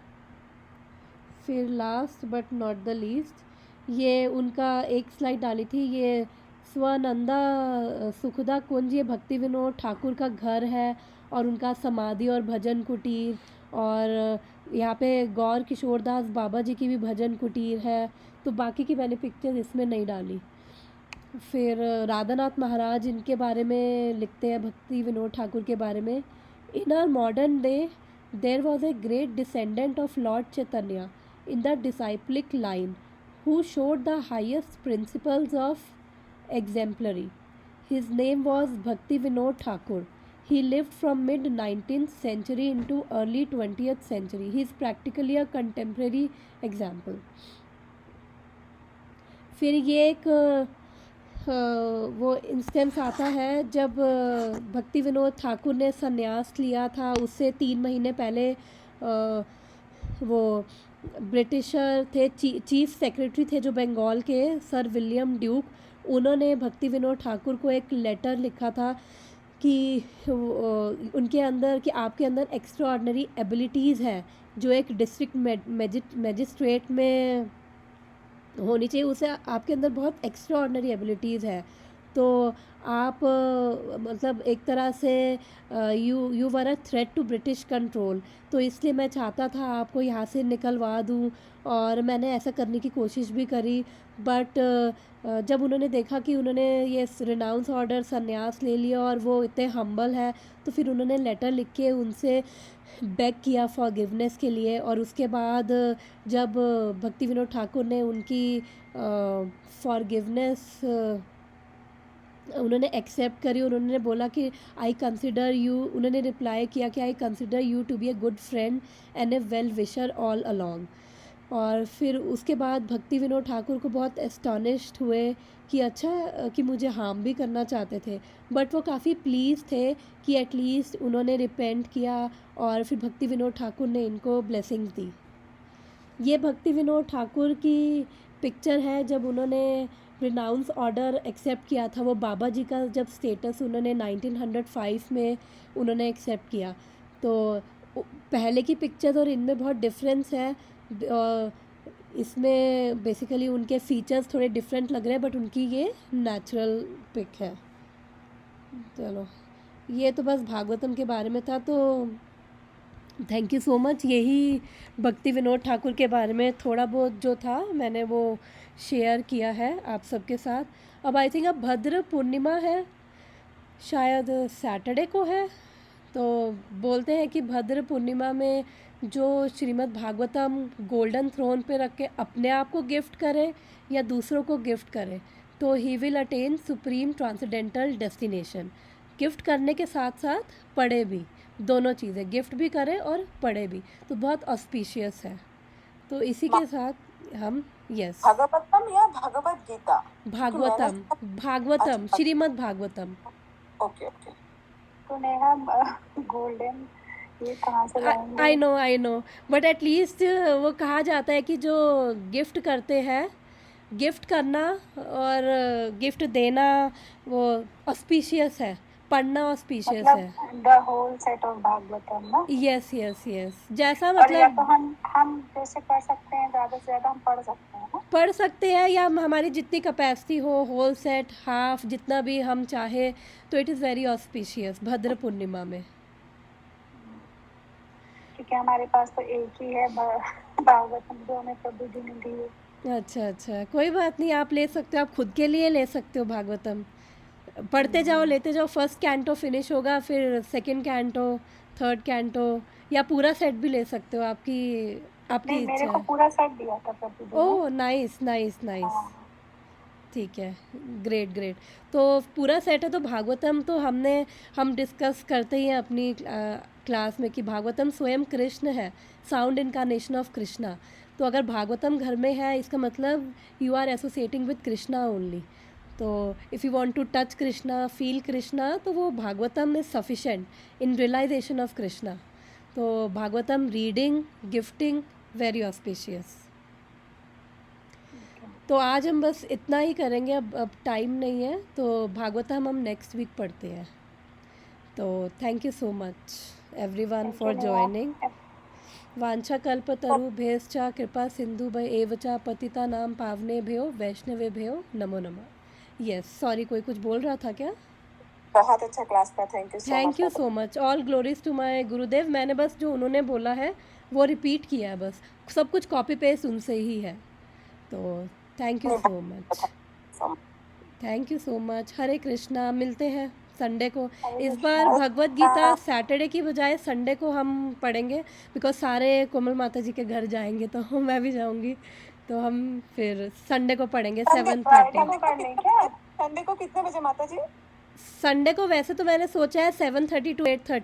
फिर last but not the least, ये उनका एक स्लाइड डाली थी, ये स्वनंदा सुखदा कुंज, ये भक्ति विनोद ठाकुर का घर है, और उनका समाधि और भजन कुटीर। और यहाँ पे गौर किशोरदास बाबा जी की भी भजन कुटीर है। तो बाकी की मैंने पिक्चर इसमें नहीं डाली। फिर राधानाथ महाराज, इनके बारे में लिखते हैं भक्ति विनोद ठाकुर के बारे में। इन are modern day there was a great descendant of Lord Chaitanya in the disciplic line, who showed the highest principles of exemplary. His name was Bhakti Vinod Thakur. He lived from mid 19th century into early 20th century. He is practically a contemporary example. फिर ये एक वो instance आता है जब भक्ति विनोद ठाकुर ने संन्यास लिया था, उससे 3 महीने पहले वो ब्रिटिशर थे, चीफ सेक्रेटरी थे जो बंगाल के, सर विलियम ड्यूक, उन्होंने भक्ति विनोद ठाकुर को एक लेटर लिखा था कि उनके अंदर, कि आपके अंदर एक्स्ट्रा ऑर्डनरी एबिलिटीज़ है जो एक डिस्ट्रिक्ट मजिस्ट्रेट में होनी चाहिए, उसे आपके अंदर बहुत एक्स्ट्रा ऑर्डनरी एबिलिटीज़ है। तो आप मतलब एक तरह से you were a threat to British control, तो इसलिए मैं चाहता था आपको यहाँ से निकलवा दूँ, और मैंने ऐसा करने की कोशिश भी करी, बट जब उन्होंने देखा कि उन्होंने ये रिनाउंस ऑर्डर संन्यास ले लिया और वो इतने हम्बल है, तो फिर उन्होंने लेटर लिख के उनसे बेग किया फॉरगिवनेस के लिए। और उसके बाद जब भक्ति विनोद ठाकुर ने उनकी फॉरगिवनेस उन्होंने एक्सेप्ट करी, और उन्होंने बोला कि आई कंसिडर यू, उन्होंने रिप्लाई किया कि I consider you to be a good friend and a well wisher all along. और फिर उसके बाद भक्ति विनोद ठाकुर को बहुत एस्टॉनिश्ड हुए कि अच्छा कि मुझे हार्म भी करना चाहते थे, बट वो काफ़ी प्लीज़ थे कि एटलीस्ट उन्होंने रिपेंट किया, और फिर भक्ति विनोद ठाकुर ने इनको ब्लेसिंग्स दी। ये भक्ति विनोद ठाकुर की पिक्चर है जब उन्होंने रिनाउंस ऑर्डर एक्सेप्ट किया था। वो बाबा जी का जब स्टेटस उन्होंने 1905 में उन्होंने एक्सेप्ट किया, तो पहले की पिक्चर और इनमें बहुत डिफरेंस है। इसमें बेसिकली उनके फीचर्स थोड़े डिफरेंट लग रहे हैं, बट उनकी ये नेचुरल पिक है। चलो, ये तो बस भागवतम के बारे में था। तो थैंक यू सो मच, यही भक्ति विनोद ठाकुर के बारे में थोड़ा बहुत जो था मैंने वो शेयर किया है आप सबके साथ। अब आई थिंक अब भद्र पूर्णिमा है, शायद सैटरडे को है, तो बोलते हैं कि भद्र पूर्णिमा में जो श्रीमद् भागवतम गोल्डन थ्रोन पे रख के अपने आप को गिफ्ट करे या दूसरों को गिफ्ट करे, तो he will attain supreme transcendental destination. Gift करने के साथ साथ पढ़े भी, दोनों चीज़ें, गिफ्ट भी करे और पढ़े भी, तो बहुत ऑस्पिशियस है। तो इसी के साथ हम यस भागवतम या भगवत गीता? भागवतम, भागवतम, श्रीमद् भागवतम। Okay okay. तो नेहा गोल्डन ये कहाँ से लाएंगे? आई नो, बट एटलीस्ट वो कहा जाता है कि जो गिफ्ट करते हैं, गिफ्ट करना और गिफ्ट देना वो ऑस्पिशियस है, पढ़ना ऑस्पिशियस है। The whole set of Bhagavatam ना? यस यस यस, जैसा और या मतलब तो हम जैसे पढ़ सकते हैं, ज़्यादा से ज़्यादा हम पढ़ सकते हैं ना? पढ़ सकते हैं, या हमारी जितनी कैपेसिटी हो, होल सेट, हाफ, जितना भी हम चाहे, तो इट इज़ वेरी ऑस्पिशियस भद्र पूर्णिमा में। क्योंकि हमारे पास तो एक ही है भागवतम जो हमें प्रभु जी ने दी है। अच्छा अच्छा, कोई बात नहीं, आप ले सकते हो, आप खुद के लिए ले सकते हो भागवतम, पढ़ते जाओ, लेते जाओ। फर्स्ट कैंटो फिनिश होगा, फिर सेकंड कैंटो, थर्ड कैंटो, या पूरा सेट भी ले सकते हो, आपकी नहीं, इच्छा मेरे को है। पूरा सेट दिया था प्रभु जी ने। ओह नाइस नाइस नाइस, ठीक है, ग्रेट ग्रेट। तो पूरा सेट है, तो भागवतम तो हम डिस्कस करते ही हैं अपनी क्लास में कि भागवतम स्वयं कृष्ण है, साउंड इनकारनेशन ऑफ कृष्णा। तो अगर भागवतम घर में है, इसका मतलब you are associating with Krishna only. तो if you want to touch Krishna, feel Krishna, तो वो Bhagavatam is sufficient in realisation of Krishna. तो Bhagavatam reading, gifting, very auspicious. तो आज हम बस इतना ही करेंगे, अब टाइम नहीं है, तो भागवतम हम नेक्स्ट वीक पढ़ते हैं। तो thank you so much everyone for joining. वांछा कल्पतरु भेश्च कृपा सिंधु एव च पतितानां पावनेभ्यो वैष्णवेभ्यो नमो नमः। यस, सॉरी, कोई कुछ बोल रहा था क्या? बहुत अच्छा क्लास था, thank you so much, all glories to my Gurudev. मैंने बस जो उन्होंने बोला है वो रिपीट किया है, बस सब कुछ कॉपी पेस्ट उनसे ही है। तो thank you so much, thank you so much. Hare Krishna, मिलते हैं संडे को। इस बार भगवत गीता सैटरडे की बजाय संडे को हम पढ़ेंगे, बिकॉज सारे कोमल माता जी के घर जाएंगे, तो मैं भी जाऊंगी, तो हम फिर संडे को पढ़ेंगे 7:30। संडे को कितने बजे माता जी? संडे को वैसे तो मैंने सोचा है 7:30 to 8:30,